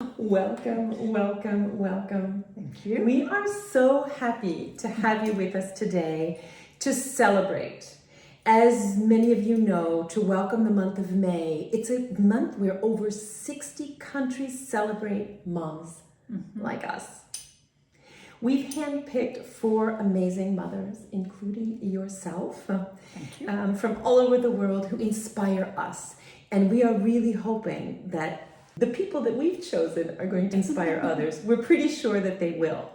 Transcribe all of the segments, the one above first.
Welcome, welcome, welcome. Thank you. We are so happy to have you with us today to celebrate. As many of you know, to welcome the month of May. It's a month where over 60 countries celebrate moms like us. We've handpicked 4 amazing mothers, including yourself, Thank you. from all over the world who inspire us. And we are really hoping that the people that we've chosen are going to inspire others. We're pretty sure that they will.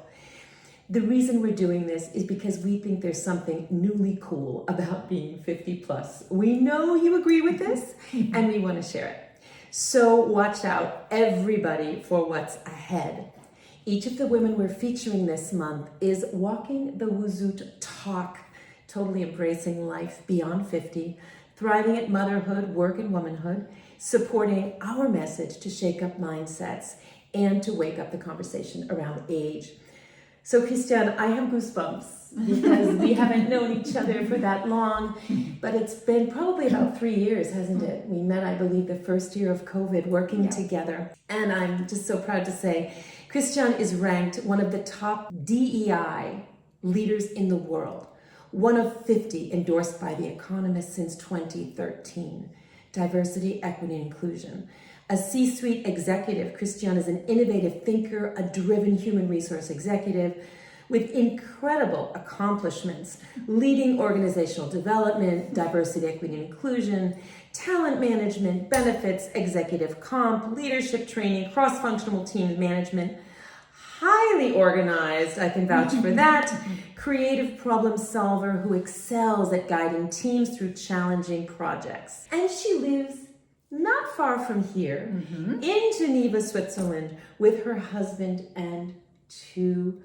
The reason we're doing this is because we think there's something newly cool about being 50 plus. We know you agree with this and we want to share it. So watch out, everybody, for what's ahead. Each of the women we're featuring this month is walking the WUSUT talk, totally embracing life beyond 50, thriving at motherhood, work, and womanhood, supporting our message to shake up mindsets and to wake up the conversation around age. So Christiane, I have goosebumps because we haven't known each other for that long, but it's been probably about 3 years, hasn't it? We met, I believe, the first year of COVID working together. And I'm just so proud to say, Christiane is ranked one of the top DEI leaders in the world, one of 50 endorsed by The Economist since 2013. Diversity, equity, and inclusion. A C-suite executive, Christiane is an innovative thinker, a driven human resource executive with incredible accomplishments, leading organizational development, diversity, equity, and inclusion, talent management, benefits, executive comp, leadership training, cross-functional team management, highly organized, I can vouch for that, creative problem solver who excels at guiding teams through challenging projects. And she lives not far from here in Geneva, Switzerland, with her husband and 2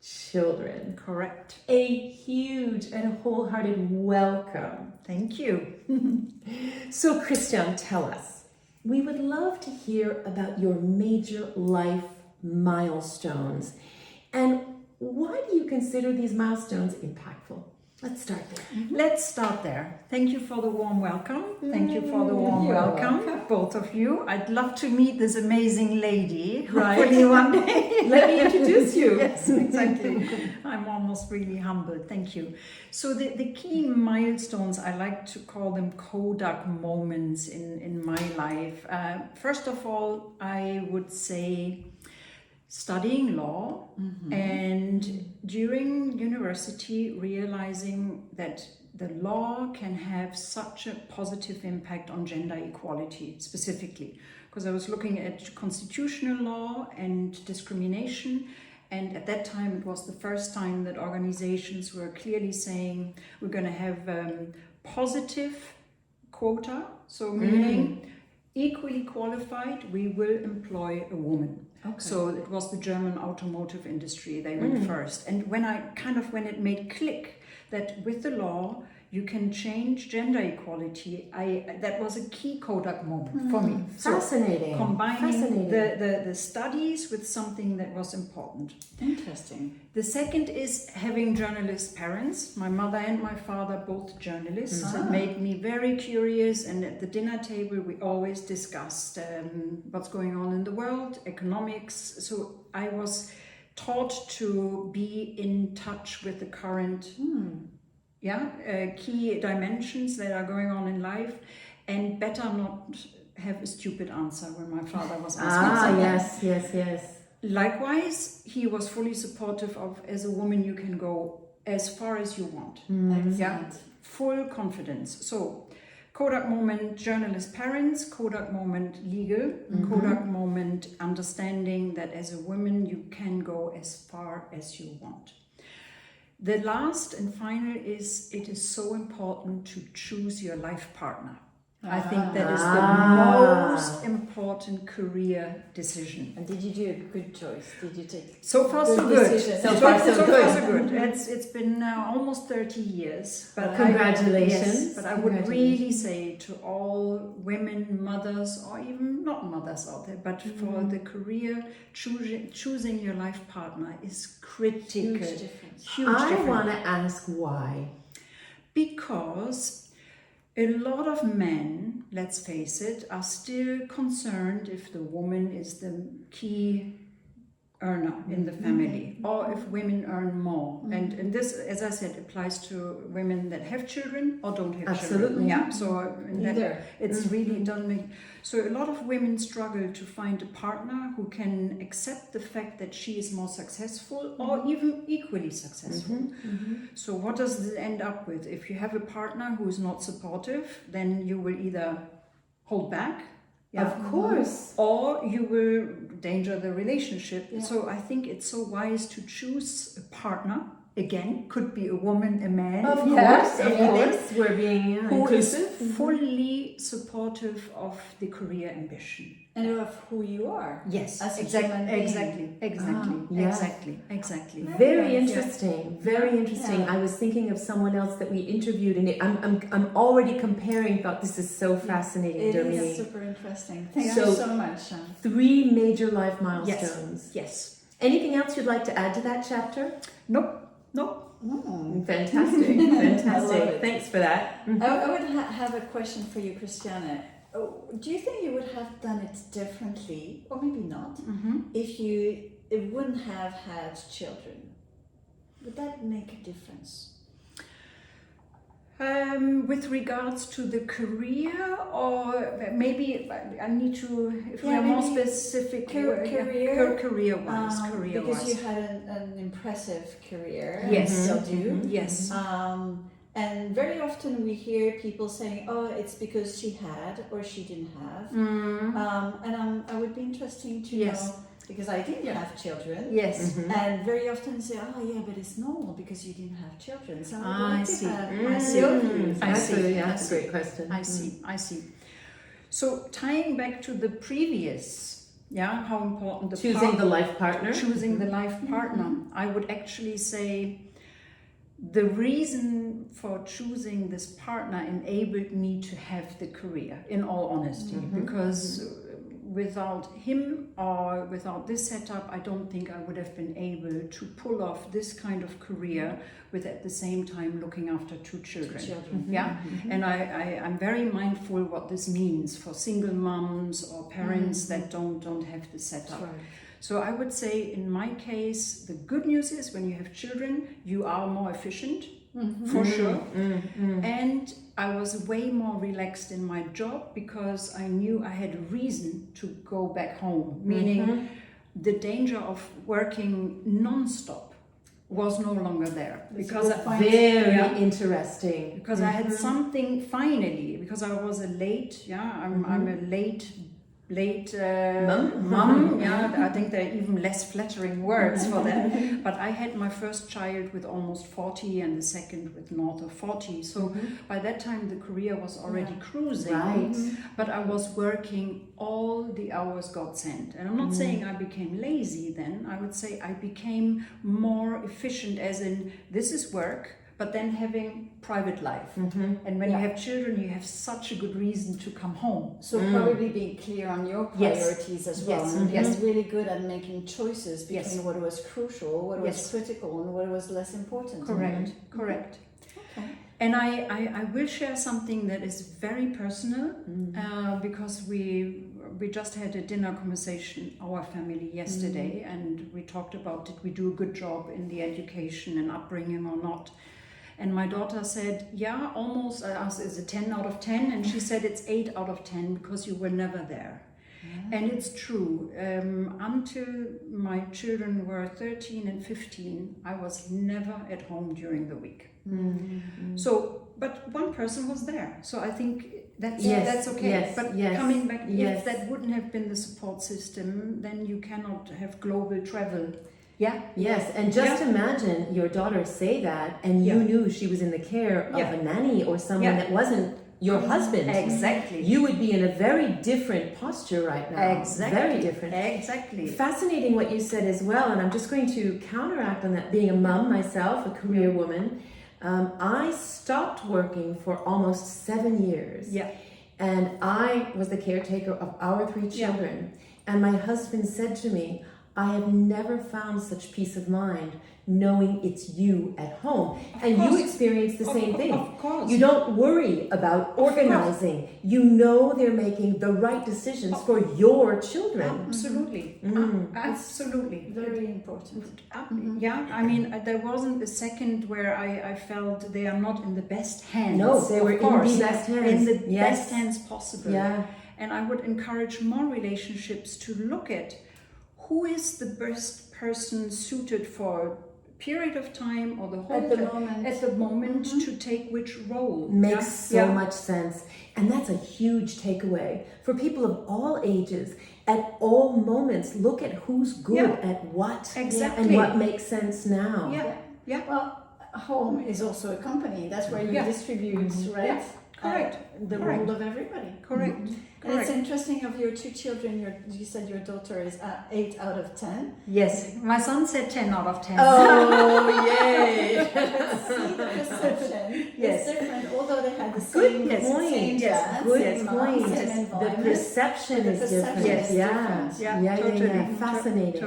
children. Correct. A huge and wholehearted welcome. Thank you. So Christiane, tell us, we would love to hear about your major life milestones and why do you consider these milestones impactful? Let's start there. Let's start there. Thank you for the warm welcome. Thank you for the warm welcome, both of you. I'd love to meet this amazing lady. Hopefully one day. Let me introduce you. Yes, exactly. I'm almost really humbled. Thank you. So the key milestones, I like to call them Kodak moments in my life. First of all, I would say studying law and during university realizing that the law can have such a positive impact on gender equality specifically, because I was looking at constitutional law and discrimination, and at that time it was the first time that organizations were clearly saying we're going to have positive quota, so meaning equally qualified, we will employ a woman. Okay. So it was the German automotive industry, they went first. And when it made click that with the law, you can change gender equality, that was a key Kodak moment for me. Fascinating. So combining the studies with something that was important. Interesting. The second is having journalist parents. My mother and my father, both journalists. It made me very curious, and at the dinner table we always discussed what's going on in the world, economics. So I was taught to be in touch with the current key dimensions that are going on in life, and better not have a stupid answer when my father was asking something. Yes. Likewise, he was fully supportive of, as a woman, you can go as far as you want. Excellent. Full confidence. So, Kodak moment, journalist parents, Kodak moment, legal, Kodak moment, understanding that as a woman, you can go as far as you want. The last and final is, it is so important to choose your life partner. I think that is the most important career decision. And did you do a good choice? Did you take so far so good? decision? So far so good. It's been almost 30 years. But Congratulations. but I would really say to all women, mothers, or even not mothers out there, but for the career, choosing your life partner is critical. Huge difference. I want to ask why. Because a lot of men let's face it, are still concerned if the woman is the key earner in the family, or if women earn more. And this, as I said, applies to women that have children or don't have children. Absolutely. Yeah. So Either. it's really it doesn't make. So a lot of women struggle to find a partner who can accept the fact that she is more successful or even equally successful. So what does this end up with? If you have a partner who is not supportive, then you will either hold back. Yeah. Of course. Or you will danger the relationship. Yeah. So I think it's so wise to choose a partner. Again, could be a woman, a man. Of Yeah, course, we're being who is inclusive. fully supportive of the career ambition. And of who you are. Yes, As a exactly, human being. exactly. Very Yeah. interesting. Very interesting. Yeah. I was thinking of someone else that we interviewed, and I'm already comparing. Thought this is so fascinating, It Dominique. is super interesting. Thank So- you so much. 3 major life milestones. Yes. Anything else you'd like to add to that chapter? Nope. Fantastic, I love fantastic. it. Thanks for that. I would have a question for you, Christiane. Do you think you would have done it differently, or maybe not, if you wouldn't have had children? Would that make a difference? With regards to the career, or maybe I need to, if we Yeah, are more maybe specific, career, career-wise, because career-wise. you had an impressive career. Yes. And still do. Yes. And very often we hear people saying, "Oh, it's because she had or she didn't have." And I would be interesting to Yes. know, because I didn't have children. Yes. And very often they say, "Oh, yeah, but it's normal because you didn't have children." So I would I like to see. have I see. your views. I see. That's a great question. I see. So tying back to the previous, how important the Choosing the life partner. choosing the life partner, I would actually say the reason for choosing this partner enabled me to have the career, in all honesty, because without him or without this setup, I don't think I would have been able to pull off this kind of career with at the same time looking after 2 children. Yeah, and I'm very mindful what this means for single moms or parents that don't have the setup. Right. So I would say in my case, the good news is when you have children, you are more efficient, for sure. And I was way more relaxed in my job because I knew I had a reason to go back home, meaning the danger of working non-stop was no longer there. Because Very interesting. because I had something finally, because I was a late, I'm a late mum. I think there are even less flattering words for that. But I had my first child with almost 40 and the second with north of 40. So by that time the career was already cruising. Right. But I was working all the hours God sent. And I'm not saying I became lazy then. I would say I became more efficient, as in this is work, but then having private life. And when you have children, you have such a good reason to come home. So probably being clear on your priorities as well. Yes. And being really good at making choices between Yes. what was crucial, what was critical, and what was less important. Correct. Okay. And I will share something that is very personal, because we just had a dinner conversation, our family, yesterday, and we talked about did we do a good job in the education and upbringing or not. And my daughter said, almost. I asked, is it 10 out of 10? And she said it's 8 out of 10 because you were never there. And it's true. Until my children were 13 and 15, I was never at home during the week. So, but one person was there. So I think that's okay. But coming back, if that wouldn't have been the support system, then you cannot have global travel. Yeah. Yes, and just imagine your daughter say that, and you knew she was in the care of a nanny or someone that wasn't your husband. Exactly. You would be in a very different posture right now. Exactly. Very different. Exactly. Fascinating what you said as well, and I'm just going to counteract on that. Being a mom myself, a career woman, I stopped working for almost 7 years. Yeah. And I was the caretaker of our 3 children. And my husband said to me, I have never found such peace of mind knowing it's you at home. And you experience the same thing. Of course. You don't worry about organizing. You know they're making the right decisions for your children. Absolutely. Absolutely. Very important. Yeah, I mean, there wasn't a second where I felt they are not in the best hands. No, they were Of course, in the best hands. in the Yes. best hands possible. Yeah. And I would encourage more relationships to look at who is the best person suited for a period of time or the whole at the moment to take which role. Makes so much sense. And that's a huge takeaway for people of all ages. At all moments, look at who's good at what Exactly. and what makes sense now. Yeah. Well, home is also a company. That's where you distribute, right? Yeah. Correct. The role of everybody. Correct. And it's interesting of your two children. You said your daughter is 8 out of 10. Yes. My son said 10 out of 10. Oh, yay! See the perception. Yes. It's different, although they had the Good same, point. same Yes. dads, Good same moms, point. same The environment. perception The is perception different. is different. Yeah. Fascinating.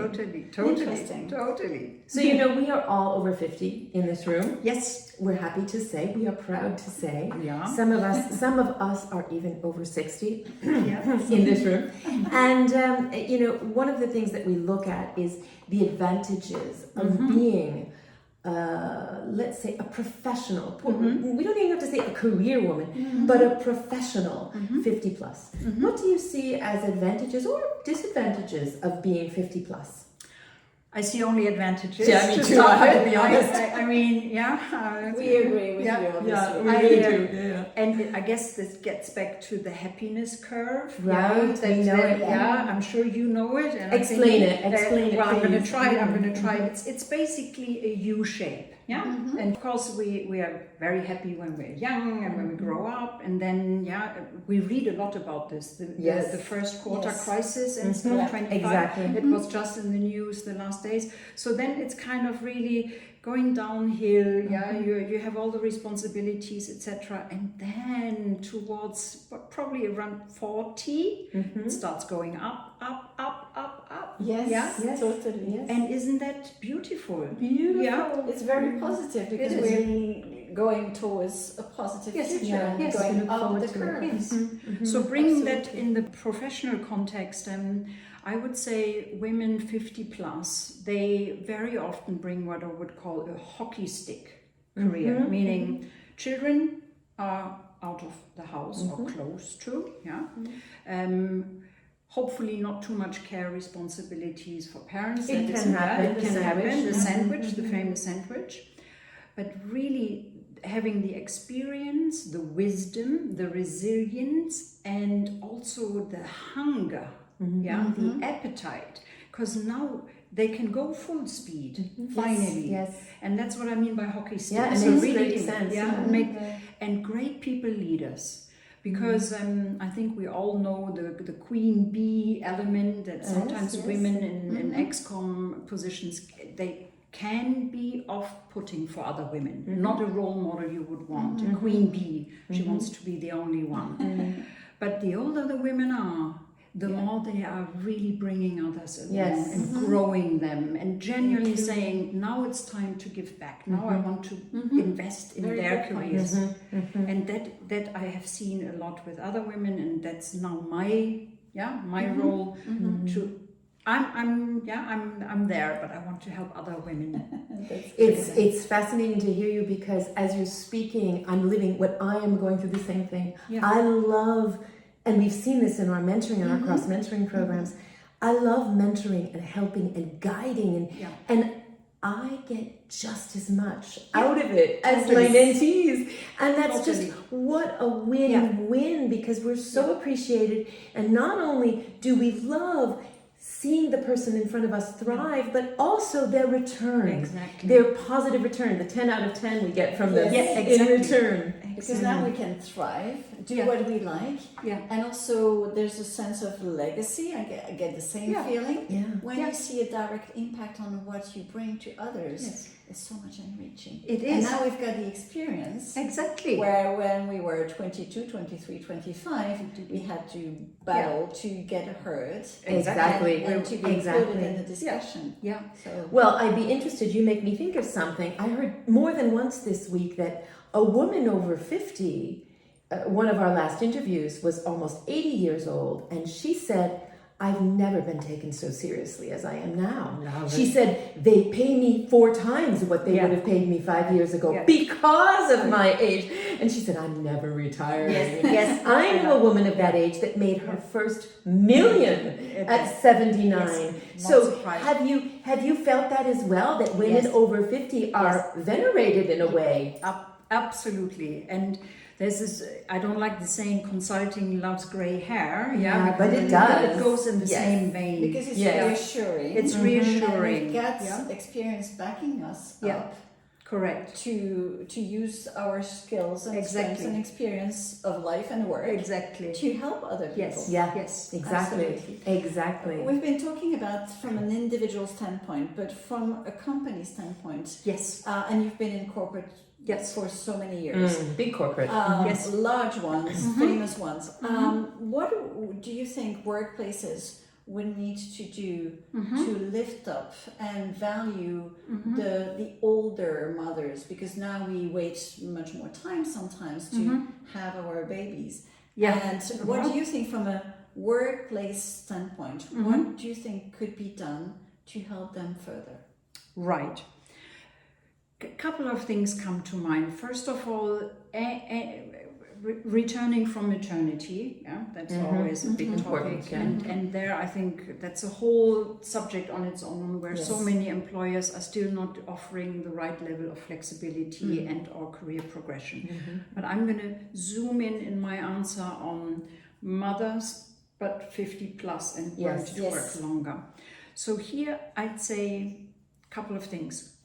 Interesting. Totally. So, we are all over 50 in this room. Yes. We're happy to say, we are proud to say. Yeah. Some of us are even over 60 Yeah. in this room. And, one of the things that we look at is the advantages of being, let's say, a professional. We don't even have to say a career woman, but a professional 50 plus. What do you see as advantages or disadvantages of being 50 plus? I see only advantages. Yeah, me to too, start I have to with. be honest. I mean, We agree with you, obviously. we really do. Yeah. And I guess this gets back to the happiness curve. Right, we know it. Yeah, I'm sure you know it. And Explain I it. think Explain it. Well, I'm going to please. try it. I'm going to try it. It's basically a U shape. Yeah. And of course, we are very happy when we're young and when we grow up. And then, we read a lot about this. The first quarter crisis and stuff, 25. Exactly. It was just in the news the last days. So then it's kind of really going downhill. You have all the responsibilities, etc. And then towards probably around 40, it starts going up. Yes, Yes. totally. Yes. And isn't that beautiful? Beautiful. Yeah. It's very positive because It is. we're going towards a positive future and Yes, we going look up forward the to it. curve. Yes. So bringing that Absolutely. in the professional context, I would say women 50 plus, they very often bring what I would call a hockey stick career, meaning children are out of the house or close to, hopefully not too much care responsibilities for parents. It can happen, It the can happen, sandwich. the sandwich, the famous sandwich. But really having the experience, the wisdom, the resilience, and also the hunger, the appetite. Because now they can go full speed, finally. Yes. And that's what I mean by hockey stick. Yeah, it So makes really great sense. and great people lead us. Because I think we all know the queen bee element that sometimes women in ex-com positions, they can be off-putting for other women. Not a role model you would want, a queen bee. She wants to be the only one. But the older the women are, the more they are really bringing others along and growing them and genuinely saying, now it's time to give back. Now I want to invest in their careers. And that I have seen a lot with other women, and that's now my role to. I'm there, but I want to help other women. It's fascinating to hear you because as you're speaking, I'm living what I am going through the same thing. Yeah. I love, and we've seen this in our mentoring and our cross-mentoring programs, I love mentoring and helping and guiding and I get just as much out of it as my mentees. And that's just what a win-win because we're so appreciated. And not only do we love seeing the person in front of us thrive, but also their return. Exactly. Their positive return, the 10 out of 10 we get from them in return. Because now we can thrive, do what we like, and also there's a sense of legacy. I get the same feeling when you see a direct impact on what you bring to others. is so much enriching. It And is. now we've got the experience. Exactly. Where when we were 22, 23, 25, we had to battle to get heard. Exactly. And to be included in the discussion. Yeah. So Well, I'd be interested. You make me think of something. I heard more than once this week that a woman over 50, one of our last interviews was almost 80 years old, and she said, I've never been taken so seriously as I am now. She said, they pay me 4 times what they would have paid me 5 years ago because of my age. And she said, I'm never retiring. Yes. I knew a woman of that age that made her first million at 79. Yes. So Surprised. have you felt that as well, that women over 50 are venerated in a way? Absolutely. And there's this, I don't like the saying consulting loves grey hair. Yeah, but it because does. It goes in the same vein. because it's Yes. reassuring. It's And reassuring. we've got experience backing us up Correct. to use our skills and strengths and experience of life and work Exactly. to help other people. Yes. Yeah. Yes. Exactly. Exactly. We've been talking about from an individual standpoint, but from a company standpoint, Yes. and you've been in corporate for so many years. Big corporate. Yes. Large ones, famous ones. What do you think workplaces would need to do to lift up and value the older mothers? Because now we wait much more time sometimes to have our babies. Yeah. And what do you think from a workplace standpoint? What do you think could be done to help them further? Right. A couple of things come to mind. First of all, returning from maternity, that's always a big topic, and there I think that's a whole subject on its own, where so many employers are still not offering the right level of flexibility and or career progression. But I'm going to zoom in my answer on mothers, but 50 plus and want to work longer. So here I'd say a couple of things: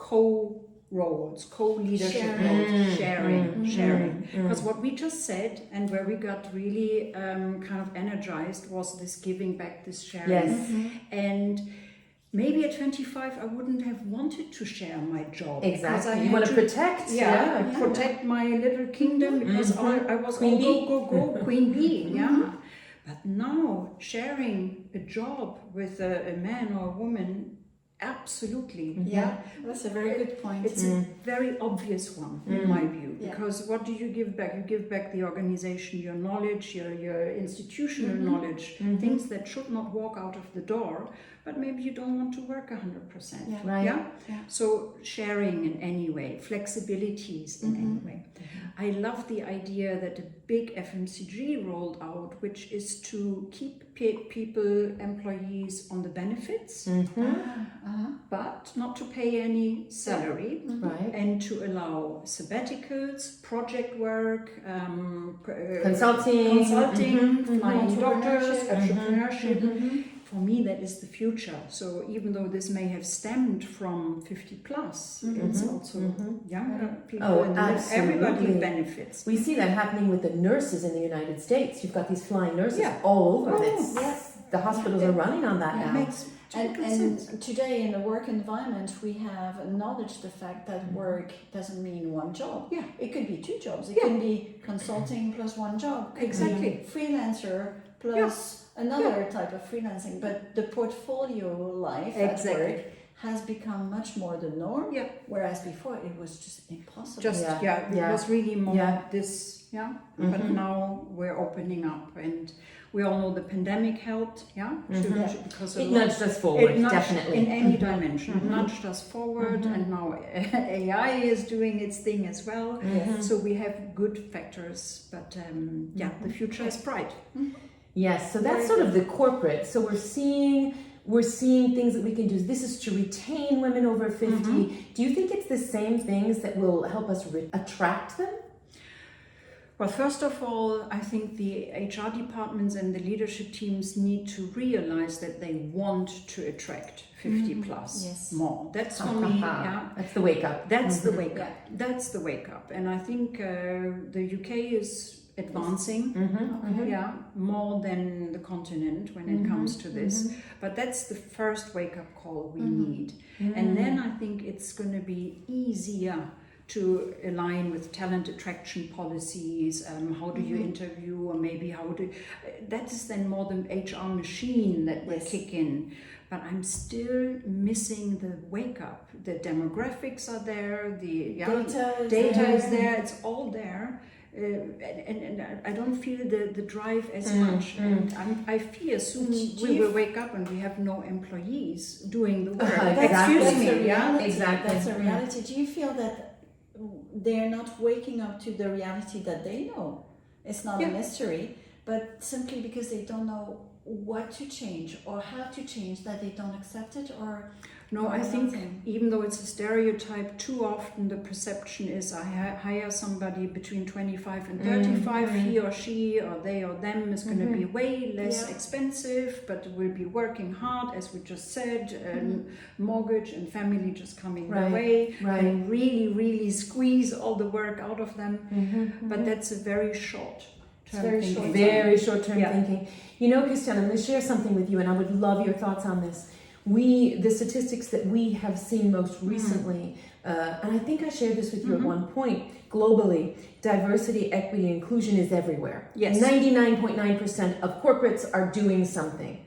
roles, co-leadership roles, sharing. Because what we just said, and where we got really kind of energized, was this giving back, this sharing. And maybe at 25, I wouldn't have wanted to share my job. Exactly. You want to protect. Protect my little kingdom, because I was Queen bee. go, queen bee. But now sharing a job with a man or a woman, absolutely. That's a very good point. It's a very obvious one in my view, because what do you give back? You give back the organization, your knowledge, your institutional knowledge, things that should not walk out of the door, but maybe you don't want to work 100%. So sharing in any way, flexibilities in any way. I love the idea that a big FMCG rolled out, which is to keep people, employees on the benefits, but not to pay any salary, and to allow sabbaticals, project work, Consulting, flying doctors, entrepreneurship. For me, that is the future. So even though this may have stemmed from 50 plus, it's also younger people, and everybody benefits. We see that happening with the nurses in the United States. You've got these flying nurses all over. The hospitals are running on that now. And today in the work environment, we have acknowledged the fact that work doesn't mean one job. It could be 2 jobs. It can be consulting plus 1 job. It could be freelancer plus another type of freelancing. But the portfolio life at work has become much more the norm. Whereas before it was just impossible. It was really more this. But now we're opening up, and we all know the pandemic helped, because it nudged us forward, definitely. In any dimension. It nudged us forward, and now AI is doing its thing as well. So we have good factors, but the future is bright. Yes, so that's sort of the corporate. So we're seeing things that we can do. This is to retain women over 50. Do you think it's the same things that will help us attract them? Well, first of all, I think the HR departments and the leadership teams need to realize that they want to attract 50 plus more. That's for me. That's the wake up. That's the wake up. That's the wake up. And I think the UK is advancing. Yeah, more than the continent when it comes to this. But that's the first wake-up call we need. And then I think it's going to be easier to align with talent attraction policies. How do you interview, or maybe that is then more the HR machine that will kick in. But I'm still missing the wake-up. The demographics are there, the data is there, it's all there. And I don't feel the drive as much. And I fear soon we will wake up and we have no employees doing the work. Excuse me, Exactly. That's a reality. Do you feel that they're not waking up to the reality that they know? It's not a mystery, but simply because they don't know what to change or how to change, that they don't accept it, or no, I think even though it's a stereotype, too often the perception is I hire somebody between 25 and 35, he or she or they or them is going to be way less expensive, but will be working hard, as we just said, mortgage and family just coming their way, and really squeeze all the work out of them. But that's a very short term thinking. Very short-term thinking. You know, Christiane, I'm going to share something with you, and I would love your thoughts on this. The statistics that we have seen most recently, and I think I shared this with you at one point, globally, diversity, equity, inclusion is everywhere. Yes. 99.9% of corporates are doing something,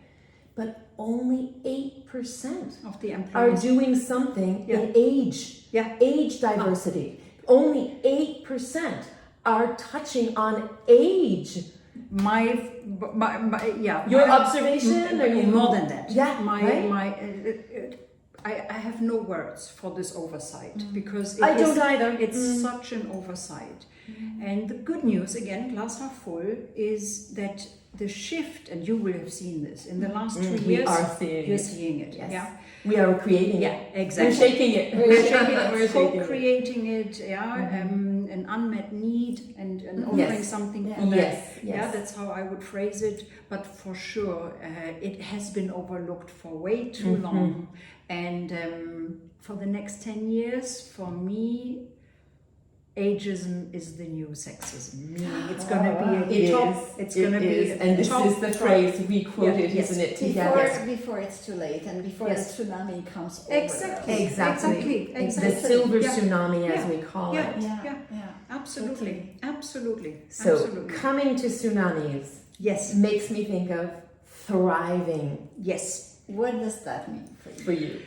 but only 8% of the employees are doing something in age diversity. Only 8% are touching on age. Your observation, or you more than that? I have no words for this oversight, because I don't either. It's such an oversight. And the good news, again, glass half full, is that the shift, and you will have seen this in the last 2 years. You're seeing it. Yes. Yeah. We are creating it. Yeah, exactly. We're shaking it. We're co-creating it. An unmet need and offering something for that. Yes. Yeah, that's how I would phrase it. But for sure, it has been overlooked for way too long. And for the next 10 years, for me, ageism is the new sexism. Meaning it's going to be a top. It's going to be and this is the phrase we quoted, isn't it? Together. Before it's too late, and before the tsunami comes over. Exactly. The silver tsunami, as we call it. Yeah. Absolutely. Totally. So coming to tsunamis, makes me think of thriving. Yes. What does that mean for you?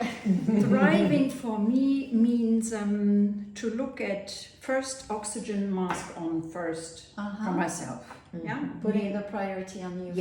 Thriving for me means to look at first oxygen mask on first for myself. Yeah, putting the priority on you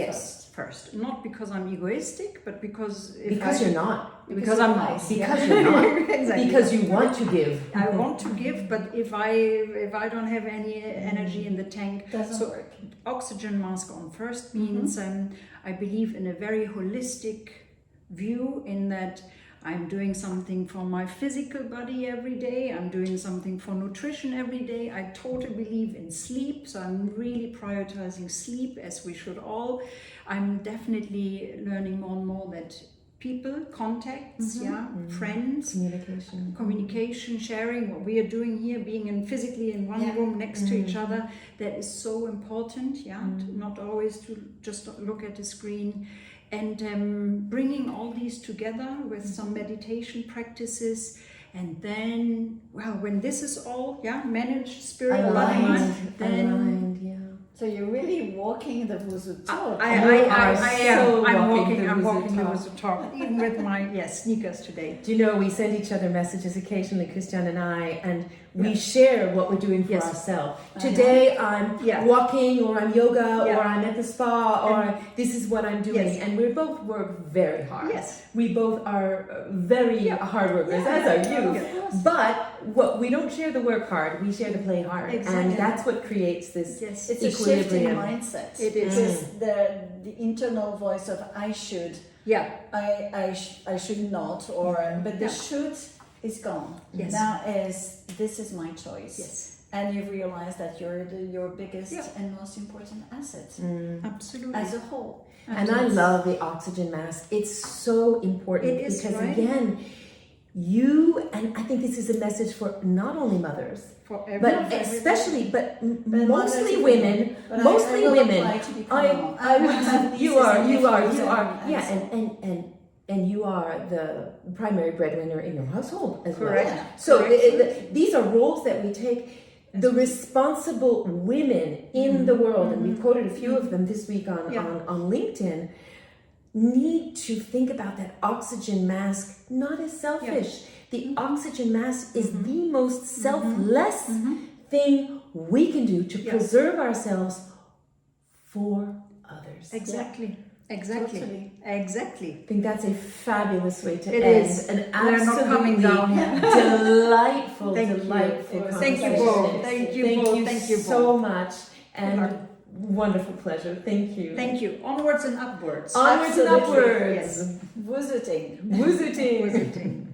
first. Not because I'm egoistic, but because you're not. Because I'm not. Because you're not. Exactly. Because you want to give. I want to give, but if I don't have any energy in the tank, doesn't work. Oxygen mask on first means I believe in a very holistic view, in that I'm doing something for my physical body every day, I'm doing something for nutrition every day. I totally believe in sleep, so I'm really prioritizing sleep, as we should all. I'm definitely learning more and more that people, contacts, friends, communication, sharing what we are doing here, being physically in one room next to each other, that is so important, not always to just look at the screen. And bringing all these together with some meditation practices, and then, when this is all managed, spirit, body, mind, then so you're really walking the WUSUT talk. I'm walking the WUSUT talk, even with my sneakers today. Do you know, we send each other messages occasionally, Christiane and I, and we share what we're doing for ourselves. Today I'm walking, or I'm yoga, or I'm at the spa, or this is what I'm doing. And we both work very hard. Yes. We both are very hard workers, as are you. But what we don't share the work hard, we share the play hard. Exactly. And that's what creates this it's equilibrium. a shift in mindset. It is. Because the internal voice of I should, I should not, or but the should is gone. Yes. Now this is my choice. Yes. And you realize that you're your biggest and most important asset. Absolutely. As a whole. And I love the oxygen mask. It's so important because again, you, and I think this is a message for not only mothers, For but everyone. especially, but But mostly mothers- women, But mostly I will women. apply to become I mom. I will have you nieces are, and you are, nephews you are, and yeah, so- and you are the primary breadwinner in your household as Correct. well. Yeah. So Correct. these are roles that we take. The responsible women in the world, and we quoted a few of them this week on LinkedIn, need to think about that oxygen mask not as selfish. The oxygen mask is the most selfless thing we can do to preserve ourselves for others. Exactly. Exactly. Totally. Exactly. I think that's a fabulous way to It end is. an We're not coming absolutely down yet. delightful, Thank you. delightful Thank you conversation. both. Thank you both. Thank you so both. much, and wonderful pleasure. Thank you. Thank you. Onwards and upwards. Onwards and Absolutely. upwards. Yes. WUSUTing. WUSUTing. Visiting.